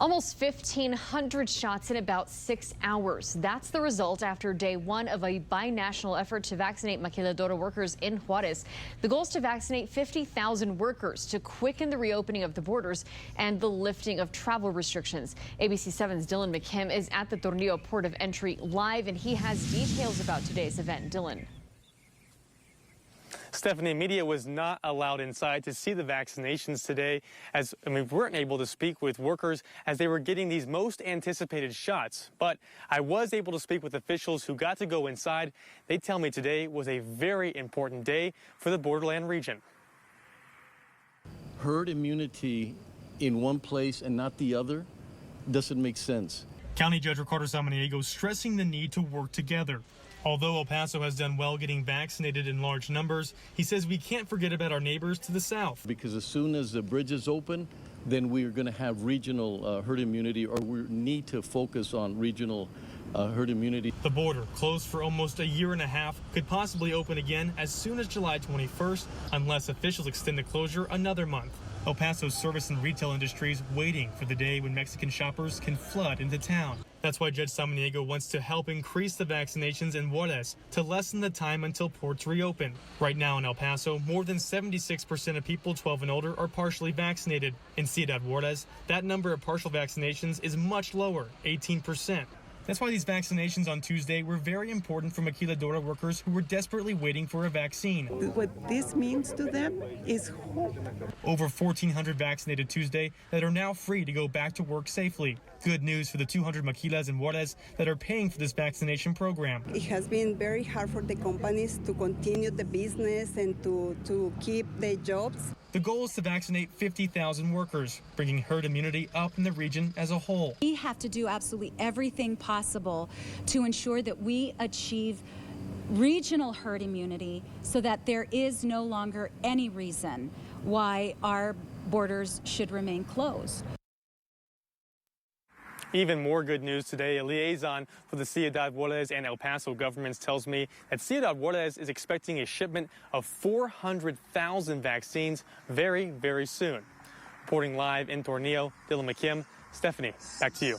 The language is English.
Almost 1,500 shots in about 6 hours. That's the result after day one of a binational effort to vaccinate maquiladora workers in Juarez. The goal is to vaccinate 50,000 workers to quicken the reopening of the borders and the lifting of travel restrictions. ABC 7's Dylan McKim is at the Tornillo port of entry live, and he has details about today's event. Dylan. Stephanie, media was not allowed inside to see the vaccinations today, as we weren't able to speak with workers as they were getting these most anticipated shots. But I was able to speak with officials who got to go inside. They tell me today was a very important day for the borderland region. Herd immunity in one place and not the other doesn't make sense. County Judge Ricardo Samaniego stressing the need to work together. Although El Paso has done well getting vaccinated in large numbers, he says we can't forget about our neighbors to the south. Because as soon as the bridges open, then we're going to have regional herd immunity, or we need to focus on regional herd immunity. The border, closed for almost a year and a half, could possibly open again as soon as July 21st, unless officials extend the closure another month. El Paso's service and retail industries waiting for the day when Mexican shoppers can flood into town. That's why Judge Samaniego wants to help increase the vaccinations in Juarez to lessen the time until ports reopen. Right now in El Paso, more than 76% of people 12 and older are partially vaccinated. In Ciudad Juarez, that number of partial vaccinations is much lower, 18%. That's why these vaccinations on Tuesday were very important for maquiladora workers who were desperately waiting for a vaccine. What this means to them is hope. Over 1,400 vaccinated Tuesday that are now free to go back to work safely. Good news for the 200 maquilas in Juarez that are paying for this vaccination program. It has been very hard for the companies to continue the business and to keep their jobs. The goal is to vaccinate 50,000 workers, bringing herd immunity up in the region as a whole. We have to do absolutely everything possible to ensure that we achieve regional herd immunity so that there is no longer any reason why our borders should remain closed. Even more good news today. A liaison for the Ciudad Juarez and El Paso governments tells me that Ciudad Juarez is expecting a shipment of 400,000 vaccines very, very soon. Reporting live in Tornillo, Dylan McKim. Stephanie, back to you.